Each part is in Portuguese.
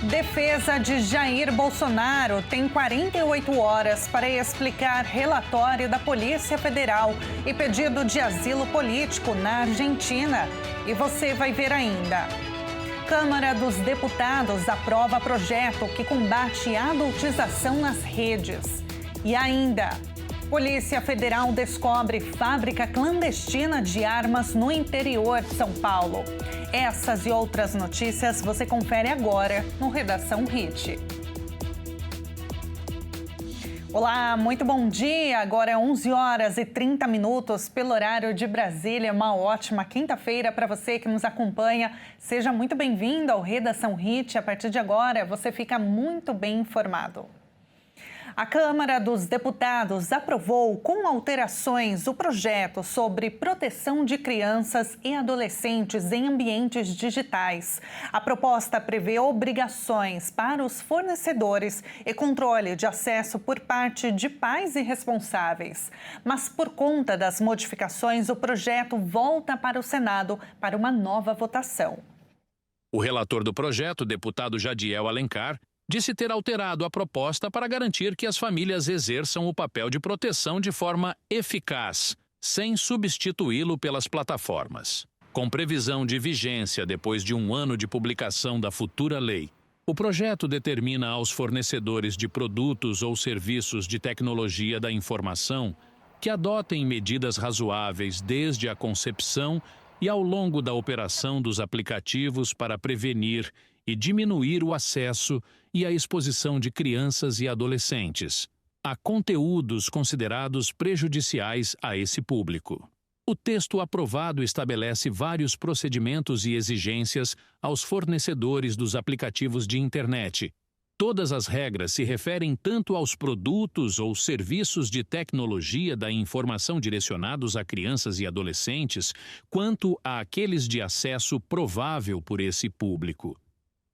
Defesa de Jair Bolsonaro tem 48 horas para explicar relatório da Polícia Federal e pedido de asilo político na Argentina. E você vai ver ainda. Câmara dos Deputados aprova projeto que combate a adultização nas redes. E ainda, Polícia Federal descobre fábrica clandestina de armas no interior de São Paulo. Essas e outras notícias você confere agora no Redação Hit. Olá, muito bom dia. Agora é 11 horas e 30 minutos pelo horário de Brasília. Uma ótima quinta-feira para você que nos acompanha. Seja muito bem-vindo ao Redação Hit. A partir de agora, você fica muito bem informado. A Câmara dos Deputados aprovou com alterações o projeto sobre proteção de crianças e adolescentes em ambientes digitais. A proposta prevê obrigações para os fornecedores e controle de acesso por parte de pais e responsáveis. Mas por conta das modificações, o projeto volta para o Senado para uma nova votação. O relator do projeto, deputado Jadiel Alencar, disse ter alterado a proposta para garantir que as famílias exerçam o papel de proteção de forma eficaz, sem substituí-lo pelas plataformas. Com previsão de vigência depois de 1 ano de publicação da futura lei, o projeto determina aos fornecedores de produtos ou serviços de tecnologia da informação que adotem medidas razoáveis desde a concepção e ao longo da operação dos aplicativos para prevenir e diminuir o acesso e a exposição de crianças e adolescentes a conteúdos considerados prejudiciais a esse público. O texto aprovado estabelece vários procedimentos e exigências aos fornecedores dos aplicativos de internet. Todas as regras se referem tanto aos produtos ou serviços de tecnologia da informação direcionados a crianças e adolescentes, quanto àqueles de acesso provável por esse público.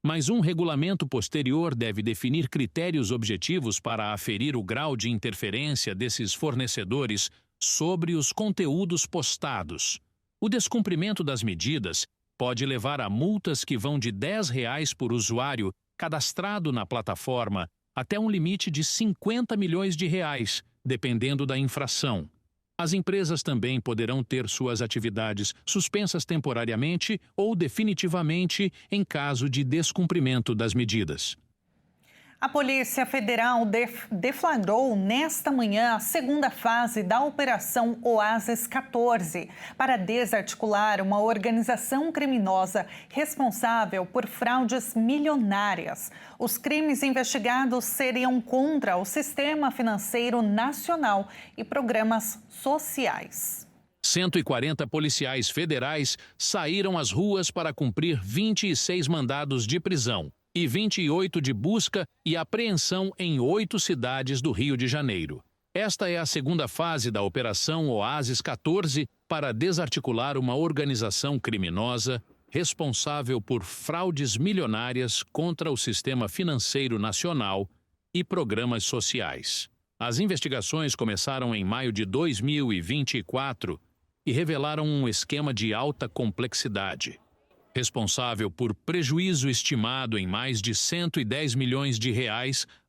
Mas um regulamento posterior deve definir critérios objetivos para aferir o grau de interferência desses fornecedores sobre os conteúdos postados. O descumprimento das medidas pode levar a multas que vão de R$10 por usuário cadastrado na plataforma até um limite de R$50 milhões, dependendo da infração. As empresas também poderão ter suas atividades suspensas temporariamente ou definitivamente em caso de descumprimento das medidas. A Polícia Federal deflagrou nesta manhã a segunda fase da Operação Oásis 14 para desarticular uma organização criminosa responsável por fraudes milionárias. Os crimes investigados seriam contra o Sistema Financeiro Nacional e programas sociais. 140 policiais federais saíram às ruas para cumprir 26 mandados de prisão e 28 de busca e apreensão em 8 cidades do Rio de Janeiro. Esta é a segunda fase da Operação Oásis 14 para desarticular uma organização criminosa responsável por fraudes milionárias contra o Sistema Financeiro Nacional e programas sociais. As investigações começaram em maio de 2024 e revelaram um esquema de alta complexidade, responsável por prejuízo estimado em mais de R$110 milhões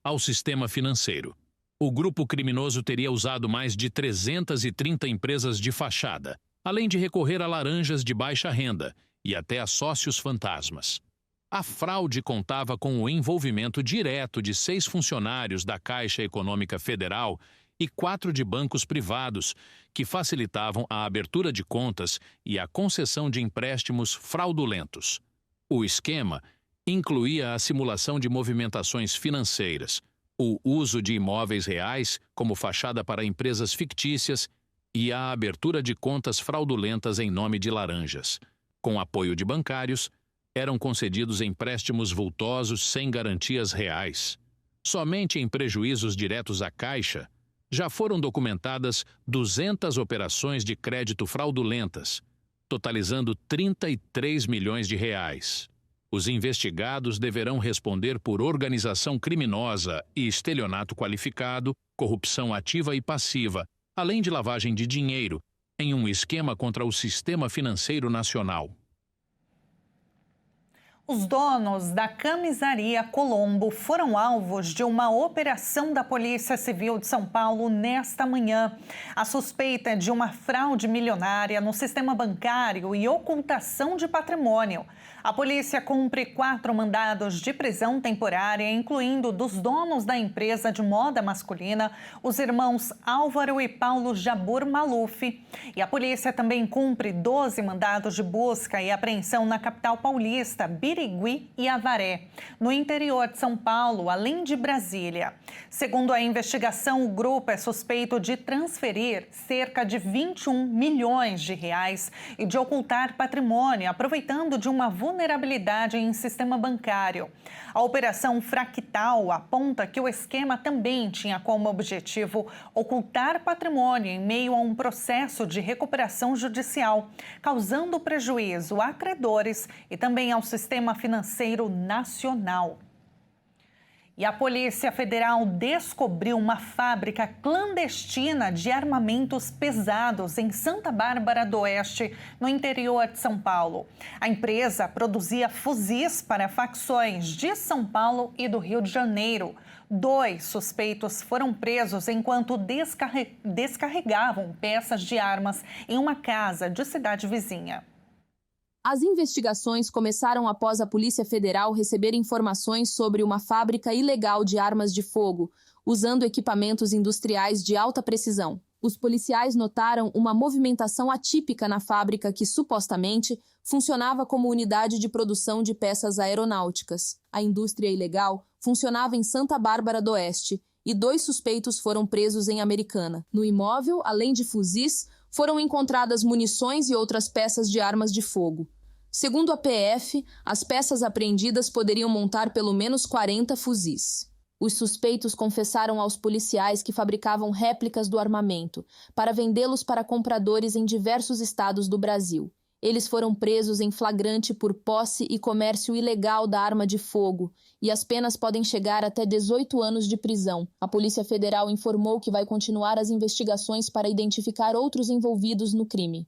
ao sistema financeiro. O grupo criminoso teria usado mais de 330 empresas de fachada, além de recorrer a laranjas de baixa renda e até a sócios fantasmas. A fraude contava com o envolvimento direto de 6 funcionários da Caixa Econômica Federal e 4 de bancos privados, que facilitavam a abertura de contas e a concessão de empréstimos fraudulentos. O esquema incluía a simulação de movimentações financeiras, o uso de imóveis reais como fachada para empresas fictícias e a abertura de contas fraudulentas em nome de laranjas. Com apoio de bancários, eram concedidos empréstimos vultosos sem garantias reais. Somente em prejuízos diretos à Caixa, já foram documentadas 200 operações de crédito fraudulentas, totalizando R$33 milhões. Os investigados deverão responder por organização criminosa e estelionato qualificado, corrupção ativa e passiva, além de lavagem de dinheiro, em um esquema contra o Sistema Financeiro Nacional. Os donos da camisaria Colombo foram alvos de uma operação da Polícia Civil de São Paulo nesta manhã. A suspeita é de uma fraude milionária no sistema bancário e ocultação de patrimônio. A polícia cumpre 4 mandados de prisão temporária, incluindo dos donos da empresa de moda masculina, os irmãos Álvaro e Paulo Jabur Maluf. E a polícia também cumpre 12 mandados de busca e apreensão na capital paulista, Birigui e Avaré, no interior de São Paulo, além de Brasília. Segundo a investigação, o grupo é suspeito de transferir cerca de 21 milhões de reais e de ocultar patrimônio, aproveitando de uma vulnerabilidade em sistema bancário. A operação Fractal aponta que o esquema também tinha como objetivo ocultar patrimônio em meio a um processo de recuperação judicial, causando prejuízo a credores e também ao sistema financeiro nacional. E a Polícia Federal descobriu uma fábrica clandestina de armamentos pesados em Santa Bárbara do Oeste, no interior de São Paulo. A empresa produzia fuzis para facções de São Paulo e do Rio de Janeiro. 2 suspeitos foram presos enquanto descarregavam peças de armas em uma casa de cidade vizinha. As investigações começaram após a Polícia Federal receber informações sobre uma fábrica ilegal de armas de fogo, usando equipamentos industriais de alta precisão. Os policiais notaram uma movimentação atípica na fábrica que, supostamente, funcionava como unidade de produção de peças aeronáuticas. A indústria ilegal funcionava em Santa Bárbara do Oeste e 2 suspeitos foram presos em Americana. No imóvel, além de fuzis, foram encontradas munições e outras peças de armas de fogo. Segundo a PF, as peças apreendidas poderiam montar pelo menos 40 fuzis. Os suspeitos confessaram aos policiais que fabricavam réplicas do armamento para vendê-los para compradores em diversos estados do Brasil. Eles foram presos em flagrante por posse e comércio ilegal da arma de fogo e as penas podem chegar até 18 anos de prisão. A Polícia Federal informou que vai continuar as investigações para identificar outros envolvidos no crime.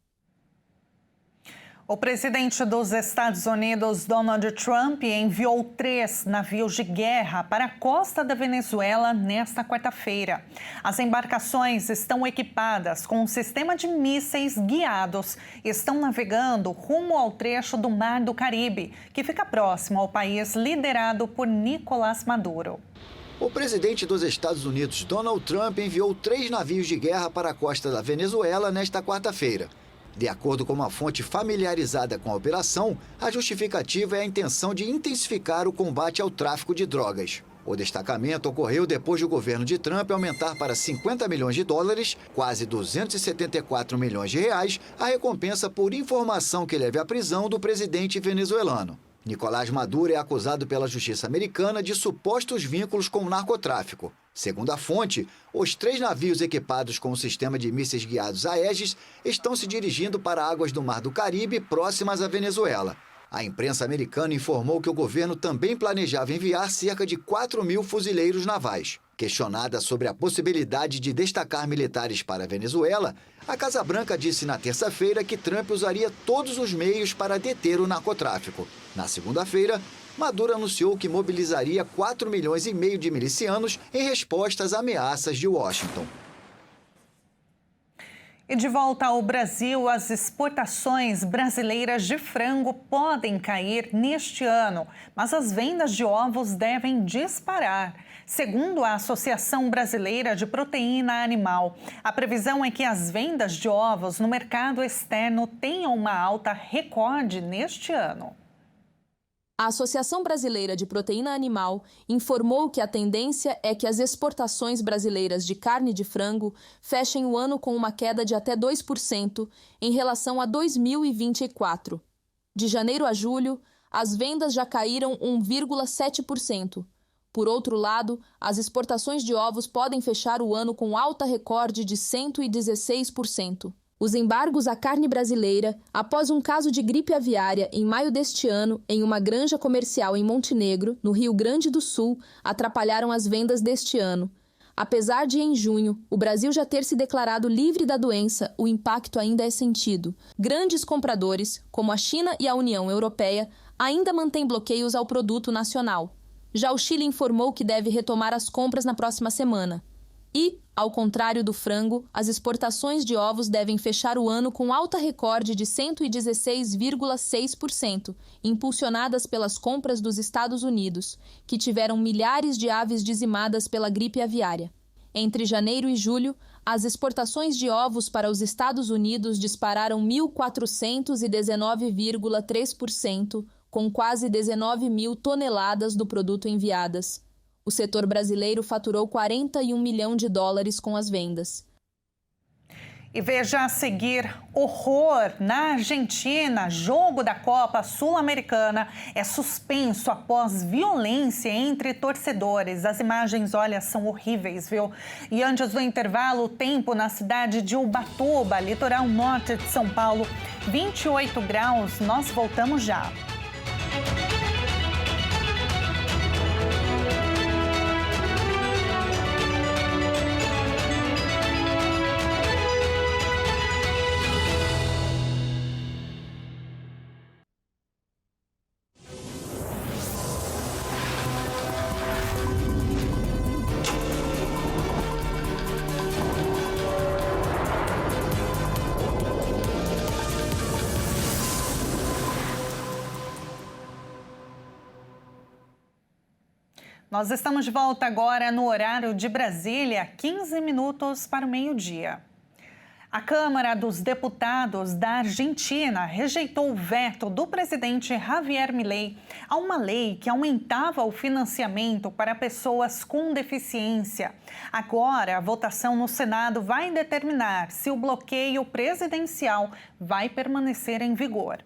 O presidente dos Estados Unidos, Donald Trump, enviou 3 navios de guerra para a costa da Venezuela nesta quarta-feira. As embarcações estão equipadas com um sistema de mísseis guiados e estão navegando rumo ao trecho do Mar do Caribe, que fica próximo ao país liderado por Nicolás Maduro. O presidente dos Estados Unidos, Donald Trump, enviou 3 navios de guerra para a costa da Venezuela nesta quarta-feira. De acordo com uma fonte familiarizada com a operação, a justificativa é a intenção de intensificar o combate ao tráfico de drogas. O destacamento ocorreu depois do governo de Trump aumentar para 50 milhões de dólares, quase 274 milhões de reais, a recompensa por informação que leve à prisão do presidente venezuelano. Nicolás Maduro é acusado pela justiça americana de supostos vínculos com o narcotráfico. Segundo a fonte, os 3 navios equipados com o sistema de mísseis guiados Aegis estão se dirigindo para águas do Mar do Caribe próximas à Venezuela. A imprensa americana informou que o governo também planejava enviar cerca de 4.000 fuzileiros navais. Questionada sobre a possibilidade de destacar militares para a Venezuela, a Casa Branca disse na terça-feira que Trump usaria todos os meios para deter o narcotráfico. Na segunda-feira, Maduro anunciou que mobilizaria 4,5 milhões de milicianos em resposta às ameaças de Washington. E de volta ao Brasil, as exportações brasileiras de frango podem cair neste ano, mas as vendas de ovos devem disparar. Segundo a Associação Brasileira de Proteína Animal, a previsão é que as vendas de ovos no mercado externo tenham uma alta recorde neste ano. A Associação Brasileira de Proteína Animal informou que a tendência é que as exportações brasileiras de carne de frango fechem o ano com uma queda de até 2% em relação a 2024. De janeiro a julho, as vendas já caíram 1,7%. Por outro lado, as exportações de ovos podem fechar o ano com alta recorde de 116%. Os embargos à carne brasileira, após um caso de gripe aviária em maio deste ano em uma granja comercial em Montenegro, no Rio Grande do Sul, atrapalharam as vendas deste ano. Apesar de, em junho, o Brasil já ter se declarado livre da doença, o impacto ainda é sentido. Grandes compradores, como a China e a União Europeia, ainda mantém bloqueios ao produto nacional. Já o Chile informou que deve retomar as compras na próxima semana. E, ao contrário do frango, as exportações de ovos devem fechar o ano com alta recorde de 116,6%, impulsionadas pelas compras dos Estados Unidos, que tiveram milhares de aves dizimadas pela gripe aviária. Entre janeiro e julho, as exportações de ovos para os Estados Unidos dispararam 1.419,3%, com quase 19 mil toneladas do produto enviadas. O setor brasileiro faturou 41 milhões de dólares com as vendas. E veja a seguir, horror na Argentina. Jogo da Copa Sul-Americana é suspenso após violência entre torcedores. As imagens, olha, são horríveis, viu? E antes do intervalo, o tempo na cidade de Ubatuba, litoral norte de São Paulo, 28 graus. Nós voltamos já. Nós estamos de volta agora no horário de Brasília, 15 minutos para o meio-dia. A Câmara dos Deputados da Argentina rejeitou o veto do presidente Javier Milei a uma lei que aumentava o financiamento para pessoas com deficiência. Agora, a votação no Senado vai determinar se o bloqueio presidencial vai permanecer em vigor.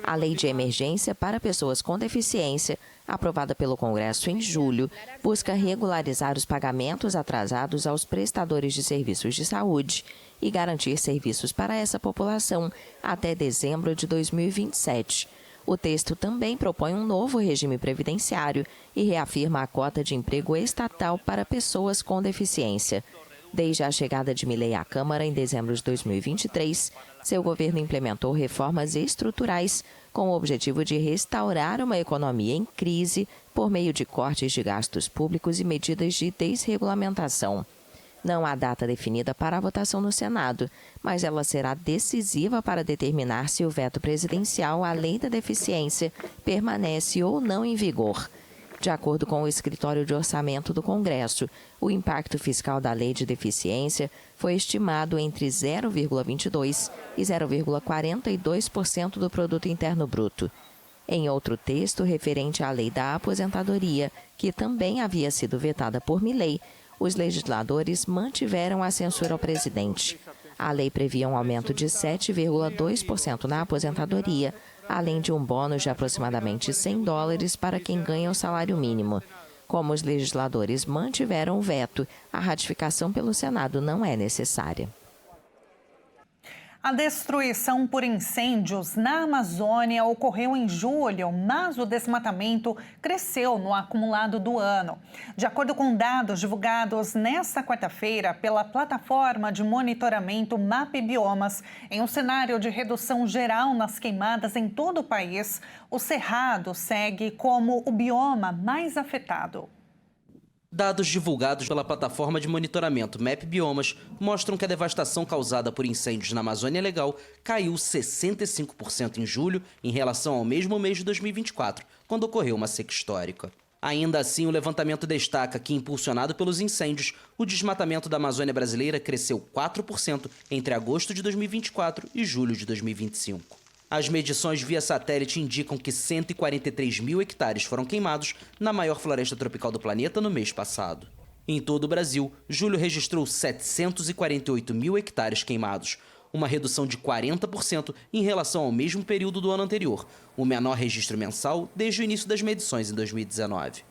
A Lei de Emergência para Pessoas com Deficiência, aprovada pelo Congresso em julho, busca regularizar os pagamentos atrasados aos prestadores de serviços de saúde e garantir serviços para essa população até dezembro de 2027. O texto também propõe um novo regime previdenciário e reafirma a cota de emprego estatal para pessoas com deficiência. Desde a chegada de Milei à Câmara em dezembro de 2023, seu governo implementou reformas estruturais com o objetivo de restaurar uma economia em crise por meio de cortes de gastos públicos e medidas de desregulamentação. Não há data definida para a votação no Senado, mas ela será decisiva para determinar se o veto presidencial à Lei da Deficiência permanece ou não em vigor. De acordo com o Escritório de Orçamento do Congresso, o impacto fiscal da Lei de Deficiência foi estimado entre 0,22% e 0,42% do Produto Interno Bruto. Em outro texto referente à Lei da Aposentadoria, que também havia sido vetada por Milei, os legisladores mantiveram a censura ao presidente. A lei previa um aumento de 7,2% na aposentadoria, além de um bônus de aproximadamente $100 para quem ganha o salário mínimo. Como os legisladores mantiveram o veto, a ratificação pelo Senado não é necessária. A destruição por incêndios na Amazônia ocorreu em julho, mas o desmatamento cresceu no acumulado do ano. De acordo com dados divulgados nesta quarta-feira pela plataforma de monitoramento MapBiomas, em um cenário de redução geral nas queimadas em todo o país, o Cerrado segue como o bioma mais afetado. Dados divulgados pela plataforma de monitoramento MapBiomas mostram que a devastação causada por incêndios na Amazônia Legal caiu 65% em julho em relação ao mesmo mês de 2024, quando ocorreu uma seca histórica. Ainda assim, o levantamento destaca que, impulsionado pelos incêndios, o desmatamento da Amazônia brasileira cresceu 4% entre agosto de 2024 e julho de 2025. As medições via satélite indicam que 143 mil hectares foram queimados na maior floresta tropical do planeta no mês passado. Em todo o Brasil, julho registrou 748 mil hectares queimados, uma redução de 40% em relação ao mesmo período do ano anterior, o menor registro mensal desde o início das medições em 2019.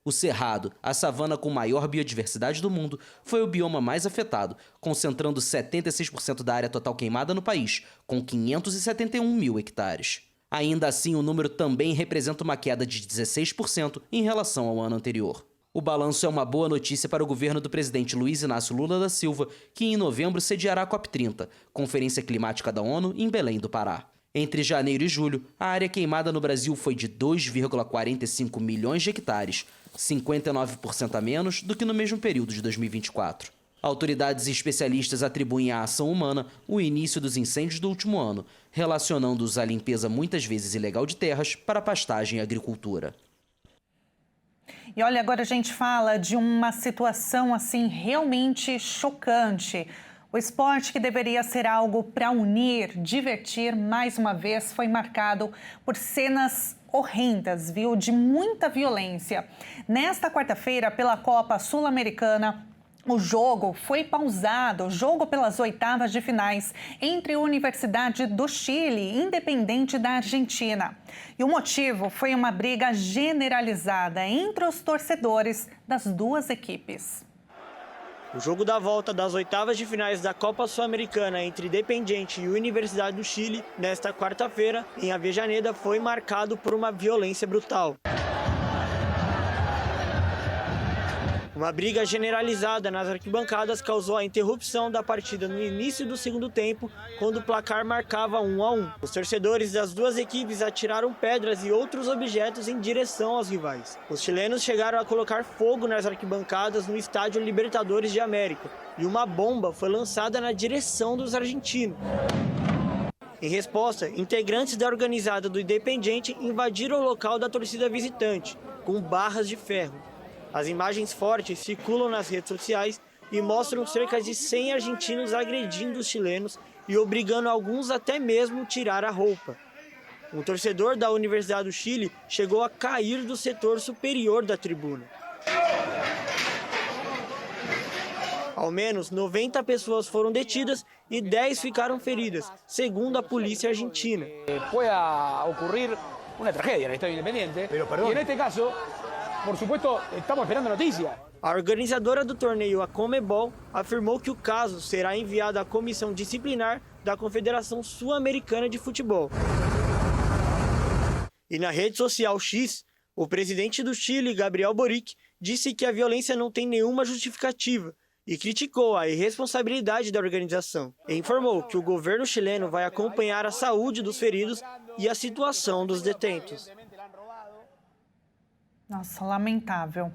O Cerrado, a savana com maior biodiversidade do mundo, foi o bioma mais afetado, concentrando 76% da área total queimada no país, com 571 mil hectares. Ainda assim, o número também representa uma queda de 16% em relação ao ano anterior. O balanço é uma boa notícia para o governo do presidente Luiz Inácio Lula da Silva, que em novembro sediará a COP30, Conferência Climática da ONU, em Belém do Pará. Entre janeiro e julho, a área queimada no Brasil foi de 2,45 milhões de hectares, 59% a menos do que no mesmo período de 2024. Autoridades e especialistas atribuem à ação humana o início dos incêndios do último ano, relacionando-os à limpeza muitas vezes ilegal de terras para pastagem e agricultura. E olha, agora a gente fala de uma situação assim realmente chocante. O esporte, que deveria ser algo para unir, divertir, mais uma vez foi marcado por cenas horrendas, viu? De muita violência. Nesta quarta-feira, pela Copa Sul-Americana, o jogo foi pausado, o jogo pelas oitavas de finais entre a Universidade do Chile e Independente da Argentina. E o motivo foi uma briga generalizada entre os torcedores das duas equipes. O jogo da volta das oitavas de finais da Copa Sul-Americana entre Independiente e Universidade do Chile, nesta quarta-feira, em Avejaneda, foi marcado por uma violência brutal. Uma briga generalizada nas arquibancadas causou a interrupção da partida no início do segundo tempo, quando o placar marcava 1-1. Os torcedores das duas equipes atiraram pedras e outros objetos em direção aos rivais. Os chilenos chegaram a colocar fogo nas arquibancadas no estádio Libertadores de América, e uma bomba foi lançada na direção dos argentinos. Em resposta, integrantes da organizada do Independiente invadiram o local da torcida visitante, com barras de ferro. As imagens fortes circulam nas redes sociais e mostram cerca de 100 argentinos agredindo os chilenos e obrigando alguns até mesmo tirar a roupa. Um torcedor da Universidade do Chile chegou a cair do setor superior da tribuna. Ao menos 90 pessoas foram detidas e 10 ficaram feridas, segundo a polícia argentina. Pode ocorrer uma tragédia na história Independiente, e neste caso, por supuesto, estamos esperando notícia. A organizadora do torneio, a Conmebol, afirmou que o caso será enviado à comissão disciplinar da Confederação Sul-Americana de Futebol. E na rede social X, o presidente do Chile, Gabriel Boric, disse que a violência não tem nenhuma justificativa e criticou a irresponsabilidade da organização. E informou que o governo chileno vai acompanhar a saúde dos feridos e a situação dos detentos. Nossa, lamentável.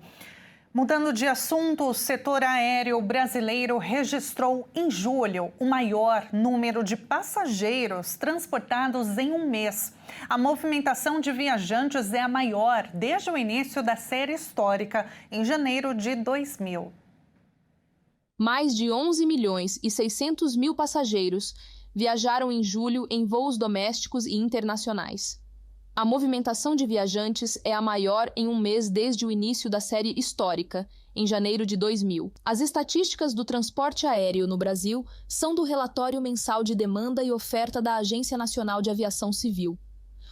Mudando de assunto, o setor aéreo brasileiro registrou em julho o maior número de passageiros transportados em um mês. A movimentação de viajantes é a maior desde o início da série histórica, em janeiro de 2000. Mais de 11 milhões e 600 mil passageiros viajaram em julho em voos domésticos e internacionais. A movimentação de viajantes é a maior em um mês desde o início da série histórica, em janeiro de 2000. As estatísticas do transporte aéreo no Brasil são do relatório mensal de demanda e oferta da Agência Nacional de Aviação Civil.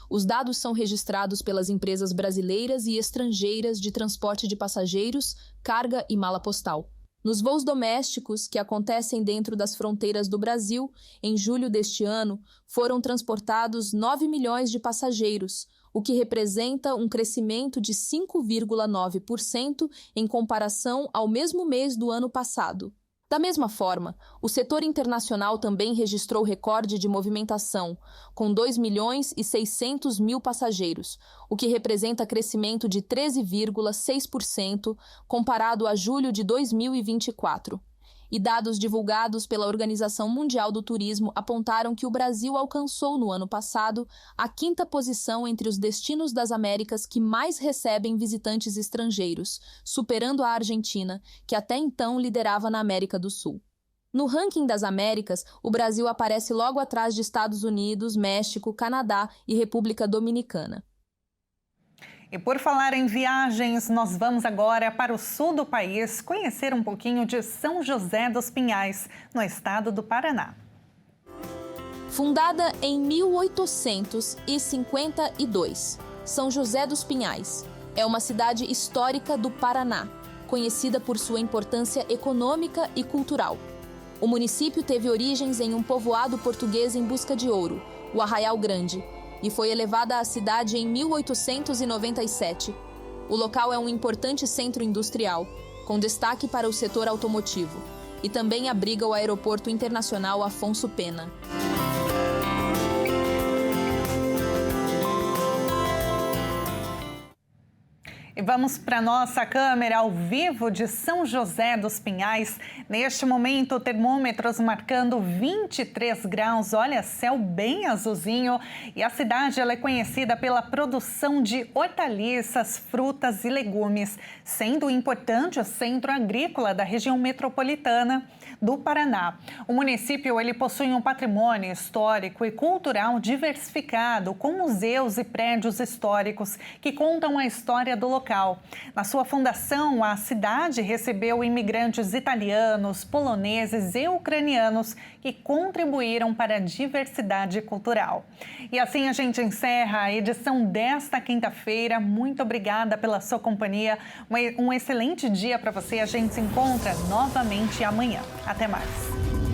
Os dados são registrados pelas empresas brasileiras e estrangeiras de transporte de passageiros, carga e mala postal. Nos voos domésticos, que acontecem dentro das fronteiras do Brasil, em julho deste ano, foram transportados 9 milhões de passageiros, o que representa um crescimento de 5,9% em comparação ao mesmo mês do ano passado. Da mesma forma, o setor internacional também registrou recorde de movimentação, com 2 milhões e 600 mil passageiros, o que representa crescimento de 13,6% comparado a julho de 2024. E dados divulgados pela Organização Mundial do Turismo apontaram que o Brasil alcançou no ano passado a 5ª posição entre os destinos das Américas que mais recebem visitantes estrangeiros, superando a Argentina, que até então liderava na América do Sul. No ranking das Américas, o Brasil aparece logo atrás de Estados Unidos, México, Canadá e República Dominicana. E por falar em viagens, nós vamos agora para o sul do país conhecer um pouquinho de São José dos Pinhais, no estado do Paraná. Fundada em 1852, São José dos Pinhais é uma cidade histórica do Paraná, conhecida por sua importância econômica e cultural. O município teve origens em um povoado português em busca de ouro, o Arraial Grande, e foi elevada à cidade em 1897. O local é um importante centro industrial, com destaque para o setor automotivo, e também abriga o Aeroporto Internacional Afonso Pena. E vamos para nossa câmera ao vivo de São José dos Pinhais. Neste momento, termômetros marcando 23 graus. Olha, céu bem azulzinho. E a cidade ela é conhecida pela produção de hortaliças, frutas e legumes, sendo importante o centro agrícola da região metropolitana do Paraná. O município ele possui um patrimônio histórico e cultural diversificado, com museus e prédios históricos que contam a história do local. Na sua fundação, a cidade recebeu imigrantes italianos, poloneses e ucranianos que contribuíram para a diversidade cultural. E assim a gente encerra a edição desta quinta-feira. Muito obrigada pela sua companhia. Um excelente dia para você. A gente se encontra novamente amanhã. Até mais.